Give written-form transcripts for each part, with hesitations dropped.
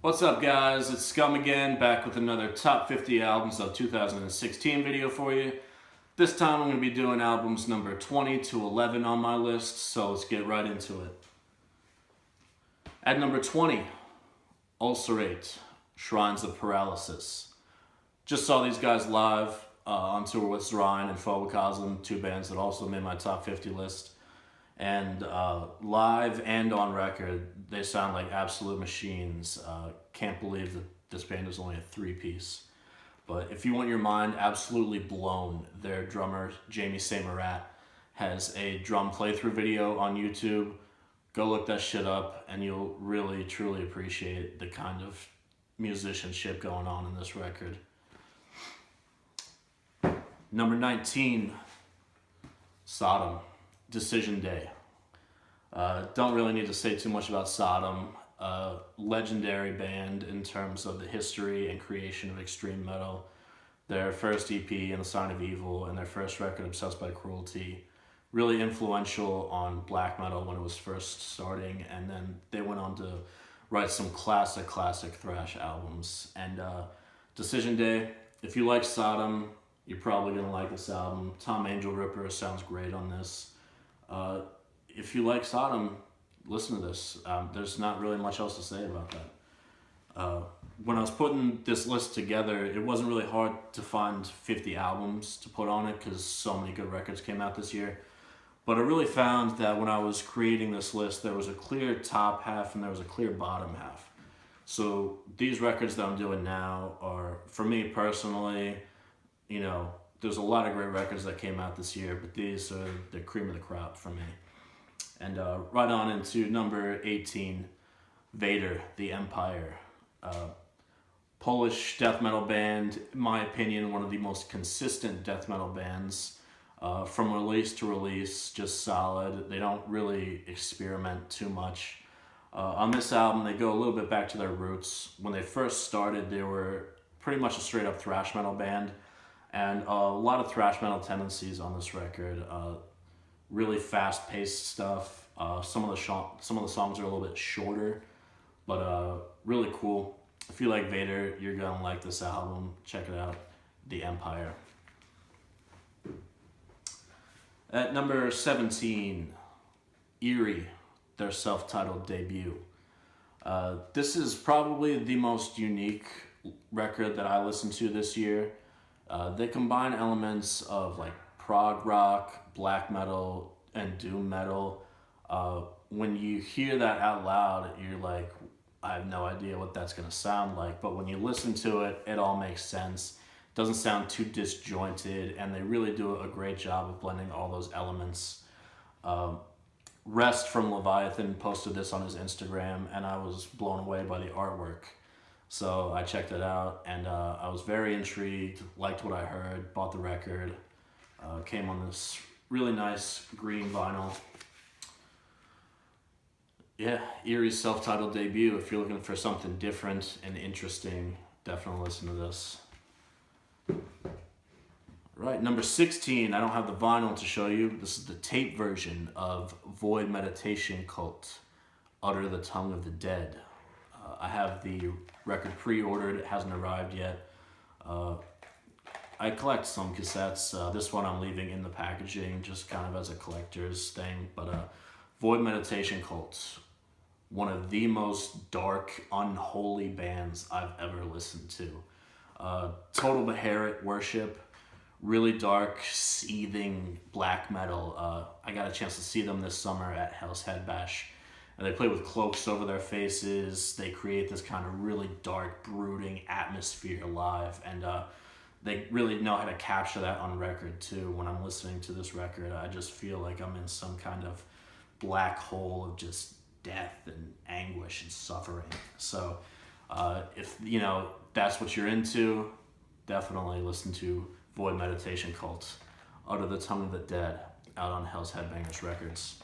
What's up, guys? It's Scum again, back with another top 50 albums of 2016 video for you. This time I'm going to be doing albums number 20 to 11 on my list, so let's get right into it. At number 20, Ulcerate, Shrines of Paralysis. Just saw these guys live on tour with Sonoran and Phobicosm, two bands that also made my top 50 list. And live and on record, they sound like absolute machines. Can't believe that this band is only a 3-piece. But if you want your mind absolutely blown, their drummer, Jamie Samarat, has a drum playthrough video on YouTube. Go look that shit up and you'll really, truly appreciate the kind of musicianship going on in this record. Number 19, Sodom. Decision Day. Don't really need to say too much about Sodom. Legendary band in terms of the history and creation of extreme metal. Their first EP, In the Sign of Evil, and their first record, Obsessed by Cruelty, really influential on black metal when it was first starting, and then they went on to write some classic thrash albums. And Decision Day, if you like Sodom, you're probably going to like this album. Tom Angel Ripper sounds great on this. If you like Sodom, listen to this. There's not really much else to say about that. When I was putting this list together, it wasn't really hard to find 50 albums to put on it because so many good records came out this year. But I really found that when I was creating this list, there was a clear top half and there was a clear bottom half. So these records that I'm doing now are, for me personally, there's a lot of great records that came out this year, but these are the cream of the crop for me. And right on into number 18, Vader, The Empire. Polish death metal band, in my opinion, one of the most consistent death metal bands. From release to release, just solid. They don't really experiment too much. On this album, they go a little bit back to their roots. When they first started, they were pretty much a straight up thrash metal band. And a lot of thrash metal tendencies on this record. Really fast-paced stuff. Some of the songs are a little bit shorter, but really cool. If you like Vader, you're gonna like this album. Check it out, The Empire. At number 17, Eerie, their self-titled debut. This is probably the most unique record that I listened to this year. They combine elements of like prog rock, black metal, and doom metal. When you hear that out loud, you're like, I have no idea what that's going to sound like. But when you listen to it, it all makes sense. It doesn't sound too disjointed, and they really do a great job of blending all those elements. Rest from Leviathan posted this on his Instagram, and I was blown away by the artwork. So I checked it out, and I was very intrigued, liked what I heard, bought the record. Came on this really nice green vinyl. Yeah, Eerie's self-titled debut. If you're looking for something different and interesting, definitely listen to this. Right, number 16, I don't have the vinyl to show you. This is the tape version of Void Meditation Cult, Utter the Tongue of the Dead. I have the record pre-ordered, it hasn't arrived yet. I collect some cassettes. This one I'm leaving in the packaging just kind of as a collector's thing. But Void Meditation Cult, one of the most dark, unholy bands I've ever listened to. Total Beharit worship, really dark, seething black metal. I got a chance to see them this summer at Hell's Head Bash. And they play with cloaks over their faces. They create this kind of really dark, brooding atmosphere live. And they really know how to capture that on record too. When I'm listening to this record, I just feel like I'm in some kind of black hole of just death and anguish and suffering. So if that's what you're into, definitely listen to Void Meditation Cult, Utter the Tongue of the Dead, out on Hell's Headbangers Records.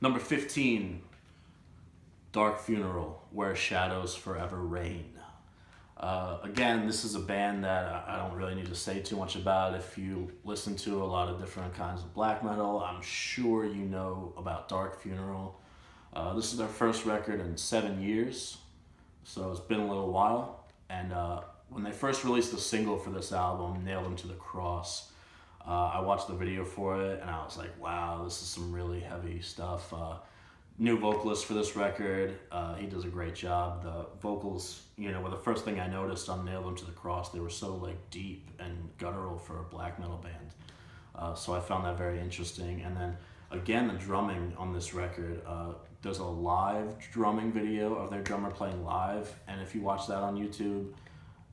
Number 15, Dark Funeral, Where Shadows Forever Reign. Again, this is a band that I don't really need to say too much about. If you listen to a lot of different kinds of black metal, I'm sure you know about Dark Funeral. This is their first record in 7 years. So it's been a little while, and when they first released the single for this album, Nailed Him to the Cross, I watched the video for it, and I was like, wow, this is some really heavy stuff. New vocalist for this record, he does a great job. The vocals, were the first thing I noticed on Nailed Him to the Cross. They were so deep and guttural for a black metal band. So I found that very interesting. And then again, the drumming on this record, there's a live drumming video of their drummer playing live, and if you watch that on YouTube,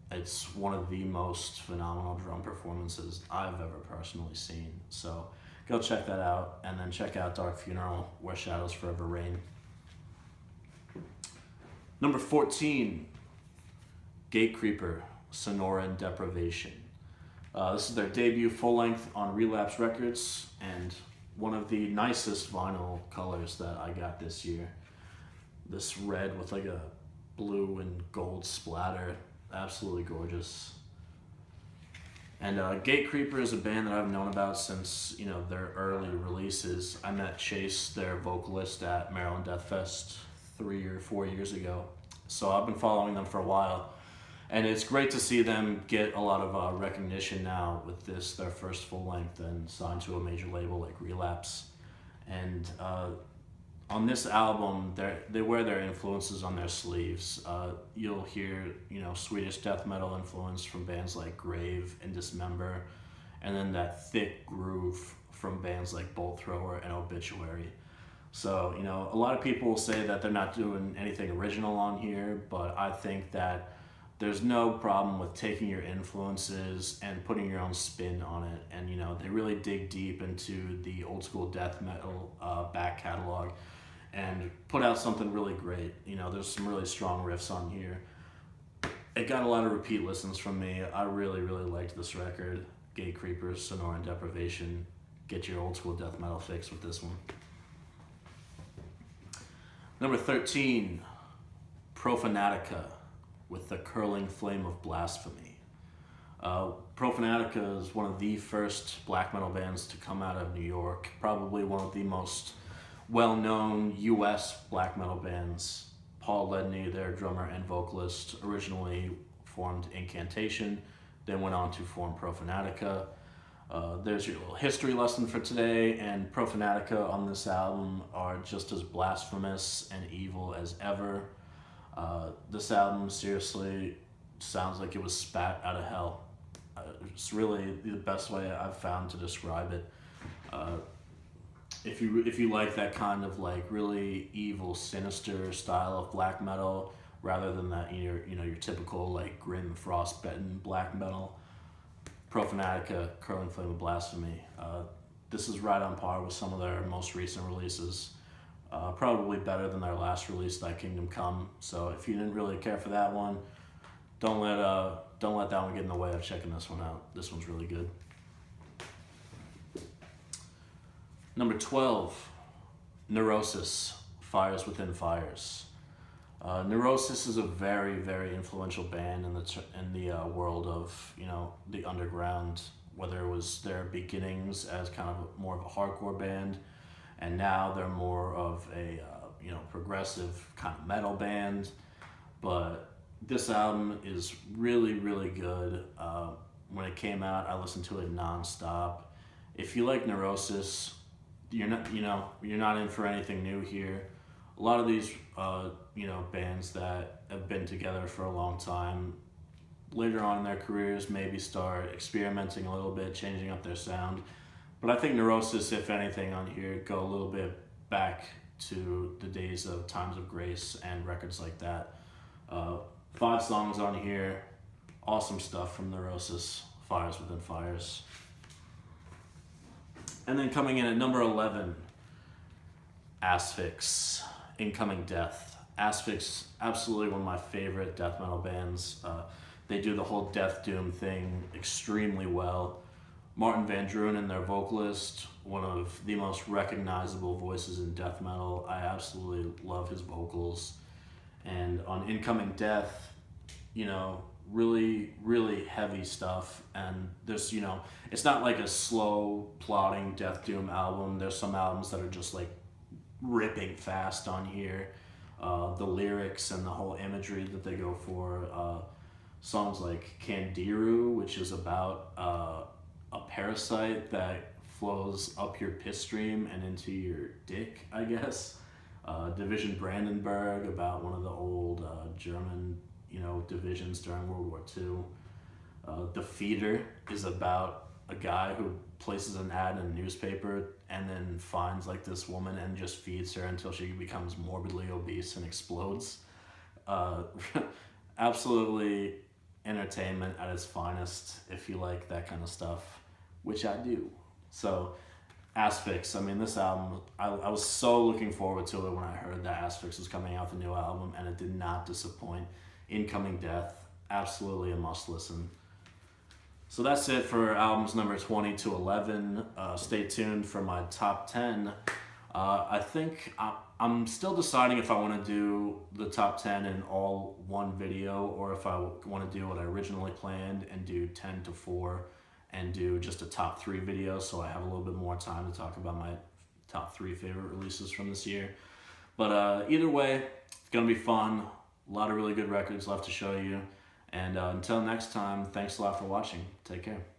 it's one of the most phenomenal drum performances I've ever personally seen. So go check that out, and then check out Dark Funeral, Where Shadows Forever Reign. Number 14, Gatecreeper, Sonoran Deprivation. This is their debut full-length on Relapse Records, and one of the nicest vinyl colors that I got this year. This red with a blue and gold splatter, absolutely gorgeous. And Gatecreeper is a band that I've known about since their early releases. I met Chase, their vocalist, at Maryland Death Fest 3 or 4 years ago. So I've been following them for a while. And it's great to see them get a lot of recognition now with this, their first full length, and signed to a major label like Relapse. And on this album, they wear their influences on their sleeves. You'll hear, Swedish death metal influence from bands like Grave and Dismember, and then that thick groove from bands like Bolt Thrower and Obituary. So, a lot of people say that they're not doing anything original on here, but I think that there's no problem with taking your influences and putting your own spin on it. And, they really dig deep into the old school death metal back catalog and put out something really great. There's some really strong riffs on here. It got a lot of repeat listens from me. I really, really liked this record. Gatecreeper, Sonoran Deprivation. Get your old school death metal fix with this one. Number 13, Profanatica, with the Curling Flame of Blasphemy. Profanatica is one of the first black metal bands to come out of New York, probably one of the most well-known US black metal bands. Paul Ledney, their drummer and vocalist, originally formed Incantation, then went on to form Profanatica. There's your little history lesson for today, and Profanatica on this album are just as blasphemous and evil as ever. This album seriously sounds like it was spat out of hell. It's really the best way I've found to describe it. If you like that kind of really evil, sinister style of black metal, rather than that your typical grim, frostbitten black metal, Profanatica, Curling Flame of Blasphemy. This is right on par with some of their most recent releases. Probably better than their last release, Thy Kingdom Come. So if you didn't really care for that one, don't let that one get in the way of checking this one out. This one's really good. Number 12, Neurosis, Fires Within Fires. Neurosis is a very, very influential band in the world of the underground. Whether it was their beginnings as kind of more of a hardcore band, and now they're more of a progressive kind of metal band. But this album is really, really good. When it came out, I listened to it nonstop. If you like Neurosis, you're not in for anything new here. A lot of these bands that have been together for a long time, later on in their careers, maybe start experimenting a little bit, changing up their sound. But I think Neurosis, if anything, on here go a little bit back to the days of Times of Grace and records like that. 5 songs on here, awesome stuff from Neurosis, Fires Within Fires. And then coming in at number 11, Asphyx, Incoming Death. Asphyx, absolutely one of my favorite death metal bands. They do the whole death doom thing extremely well. Martin Van Drunen, their vocalist, one of the most recognizable voices in death metal. I absolutely love his vocals. And on Incoming Death, really, really heavy stuff. And there's, it's not like a slow, plodding death doom album. There's some albums that are just ripping fast on here. The lyrics and the whole imagery that they go for. Songs like Candiru, which is about a parasite that flows up your piss stream and into your dick, I guess. Division Brandenburg, about one of the old German, divisions during World War II. The Feeder is about a guy who places an ad in a newspaper and then finds like this woman and just feeds her until she becomes morbidly obese and explodes. Absolutely entertainment at its finest if you like that kind of stuff, which I do. So Asphyx, I mean, this album, I was so looking forward to it when I heard that Asphyx was coming out with a new album, and it did not disappoint. Incoming Death, absolutely a must listen. So that's it for albums number 20 to 11. Stay tuned for my top 10. I think I'm still deciding if I want to do the top 10 in all one video, or if I want to do what I originally planned and do 10 to 4 and do just a top 3 video, so I have a little bit more time to talk about my top 3 favorite releases from this year. But either way, it's going to be fun. A lot of really good records left to show you. And until next time, thanks a lot for watching. Take care.